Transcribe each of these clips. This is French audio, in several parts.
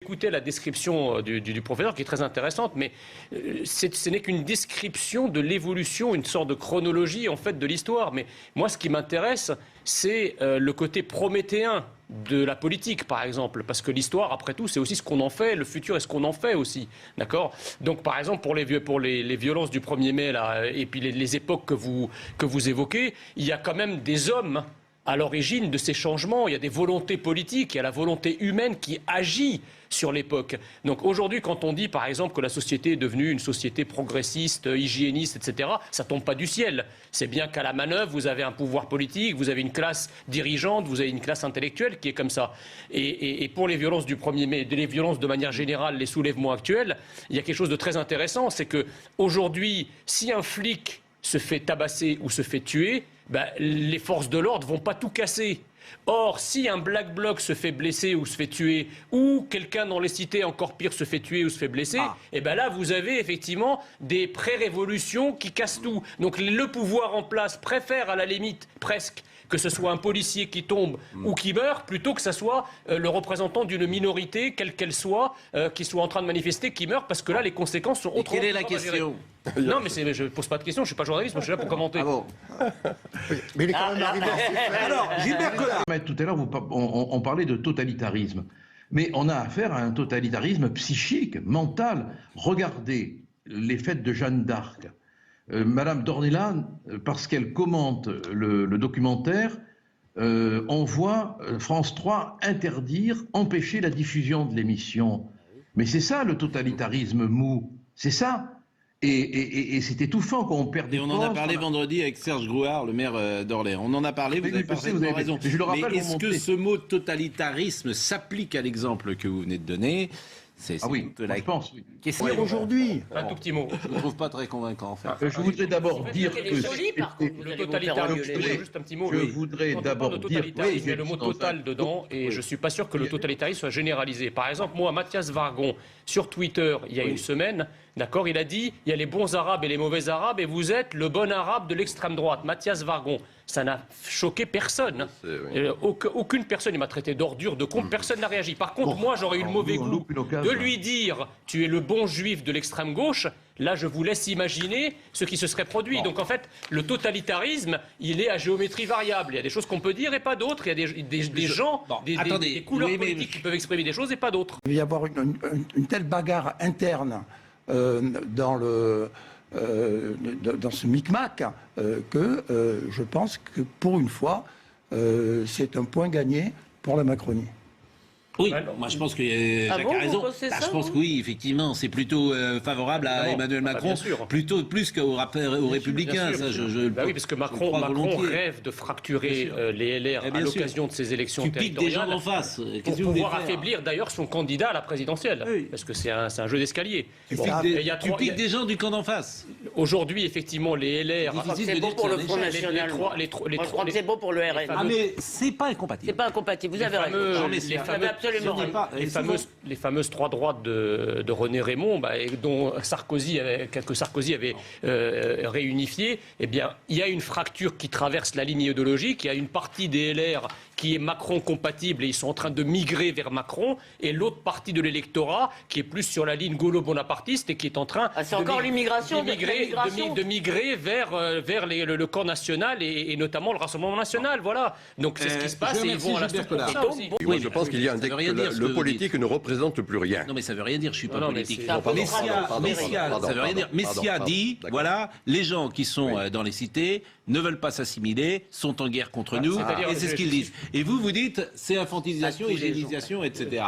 écouté la description du professeur, qui est très intéressante, mais ce n'est qu'une description de l'évolution, une sorte de chronologie en fait de l'histoire. Mais moi, ce qui m'intéresse, c'est le côté prométhéen de la politique, par exemple, parce que l'histoire, après tout, c'est aussi ce qu'on en fait, le futur est ce qu'on en fait aussi, d'accord ? Donc, par exemple, pour les violences du 1er mai, là, et puis les époques que vous évoquez, il y a quand même des hommes à l'origine de ces changements. Il y a des volontés politiques, il y a la volonté humaine qui agit sur l'époque. Donc aujourd'hui, quand on dit par exemple que la société est devenue une société progressiste, hygiéniste, etc., ça tombe pas du ciel. C'est bien qu'à la manœuvre, vous avez un pouvoir politique, vous avez une classe dirigeante, vous avez une classe intellectuelle qui est comme ça. Et pour les violences du 1er mai, les violences de manière générale, les soulèvements actuels, il y a quelque chose de très intéressant, c'est que aujourd'hui, si un flic se fait tabasser ou se fait tuer, les forces de l'ordre vont pas tout casser. Or, si un Black Bloc se fait blesser ou se fait tuer, ou quelqu'un dans les cités, encore pire, se fait tuer ou se fait blesser, et là, vous avez effectivement des pré-révolutions qui cassent tout. Donc, le pouvoir en place préfère, à la limite, presque, que ce soit un policier qui tombe ou qui meurt, plutôt que ce soit le représentant d'une minorité, quelle qu'elle soit, qui soit en train de manifester, qui meurt, parce que là, les conséquences sont autrement. Quelle est la question ? Non, mais je ne pose pas de questions, je ne suis pas journaliste, moi je suis là pour commenter. Ah bon. Mais il est quand même arrivé. Alors, Gilbert Collard. Tout à l'heure, on parlait de totalitarisme. Mais on a affaire à un totalitarisme psychique, mental. Regardez les fêtes de Jeanne d'Arc. Madame Dornelas, parce qu'elle commente le documentaire, on voit France 3 empêcher la diffusion de l'émission. Mais c'est ça le totalitarisme mou, c'est ça. Et c'est étouffant quand on perd des Et on en a parlé vendredi avec Serge Grouard, le maire d'Orléans. On en a parlé, vous avez parfaitement raison. Mais est-ce que ce mot totalitarisme s'applique à l'exemple que vous venez de donner ? C'est oui, je pense. Question aujourd'hui. Un tout petit mot. Je ne trouve pas très convaincant, en fait. Je voudrais d'abord dire que le totalitarisme, juste un petit mot. Je voudrais d'abord dire il y a le mot total dedans, et je suis pas sûr que le totalitarisme soit généralisé. Par exemple, moi, Mathias Vargon, sur Twitter, il y a une semaine, d'accord, il a dit il y a les bons arabes et les mauvais arabes, et vous êtes le bon arabe de l'extrême droite. Mathias Vargon. Ça n'a choqué personne. Aucune personne, il m'a traité d'ordure, de con, personne n'a réagi. Par contre, moi, j'aurais eu le mauvais goût de lui dire « tu es le bon juif de l'extrême gauche », là, je vous laisse imaginer ce qui se serait produit. Donc, en fait, le totalitarisme, il est à géométrie variable. Il y a des choses qu'on peut dire et pas d'autres. Il y a des gens, des couleurs politiques qui peuvent exprimer des choses et pas d'autres. Il va y avoir une telle bagarre interne dans ce micmac que je pense que pour une fois, c'est un point gagné pour la Macronie. Oui, moi je pense que Jacques a raison. Je pense que oui, effectivement, c'est plutôt favorable à Emmanuel Macron, plus qu'aux Républicains. Ça, oui, parce que Macron rêve de fracturer les LR à l'occasion de ces élections territoriales. Tu piques des gens en face. Pour pouvoir affaiblir d'ailleurs son candidat à la présidentielle. Oui. Parce que c'est un jeu d'escalier. Tu piques des gens du camp d'en face. Aujourd'hui, effectivement, les LR... C'est beau pour le Front National. C'est beau pour le RN. Ah mais c'est pas incompatible. C'est pas incompatible, vous avez raison. Les fameuses trois droites de René Raymond, dont Sarkozy avait réunifié, eh bien, il y a une fracture qui traverse la ligne idéologique. Il y a une partie des LR qui est Macron compatible et ils sont en train de migrer vers Macron, et l'autre partie de l'électorat qui est plus sur la ligne gaulo-bonapartiste et qui est en train de migrer vers le camp national et notamment le Rassemblement national. Voilà. Donc c'est ce qui se passe et ils vont à la soupe. Moi, je pense qu'il y a le politique ne représente plus rien. Non mais ça veut rien dire, je suis pas politique. Messia, ça veut rien dire. Messia dit, voilà, les gens qui sont dans les cités ne veulent pas s'assimiler, sont en guerre contre nous, et c'est ce qu'ils disent. Et vous dites, c'est infantilisation, hygiénisation, etc.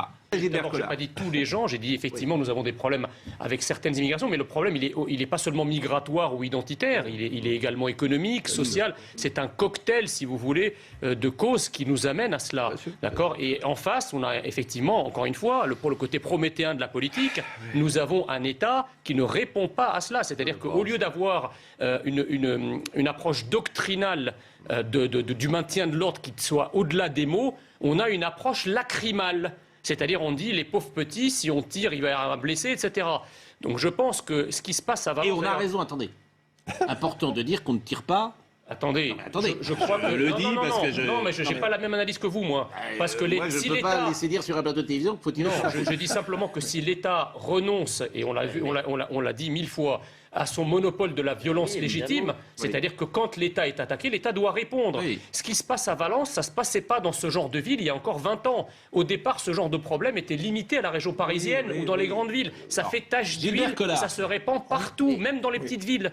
D'abord, je n'ai pas dit tous les gens, j'ai dit effectivement nous avons des problèmes avec certaines immigrations, mais le problème il est pas seulement migratoire ou identitaire, il est également économique, social. C'est un cocktail, si vous voulez, de causes qui nous amènent à cela. D'accord ? Et en face, on a effectivement, encore une fois, pour le côté prométhéen de la politique, nous avons un État qui ne répond pas à cela. C'est-à-dire qu'au lieu d'avoir une approche doctrinale du maintien de l'ordre qui soit au-delà des mots, on a une approche lacrymale. C'est-à-dire, on dit, les pauvres petits, si on tire, il va y avoir un blessé, etc. Donc je pense que ce qui se passe, ça va... Et on a raison, attendez. Important de dire qu'on ne tire pas Attendez, je crois que... Non, mais je n'ai pas la même analyse que vous, moi. Parce que moi, je ne peux pas laisser dire sur un plateau de télévision qu'il faut tirer... Je dis simplement que si l'État renonce, et on l'a dit 1000 fois, à son monopole de la violence légitime, c'est-à-dire que quand l'État est attaqué, l'État doit répondre. Oui. Ce qui se passe à Valence, ça ne se passait pas dans ce genre de ville il y a encore 20 ans. Au départ, ce genre de problème était limité à la région parisienne ou dans les grandes villes. Ça fait tache d'huile, ça se répand partout, même dans les petites villes.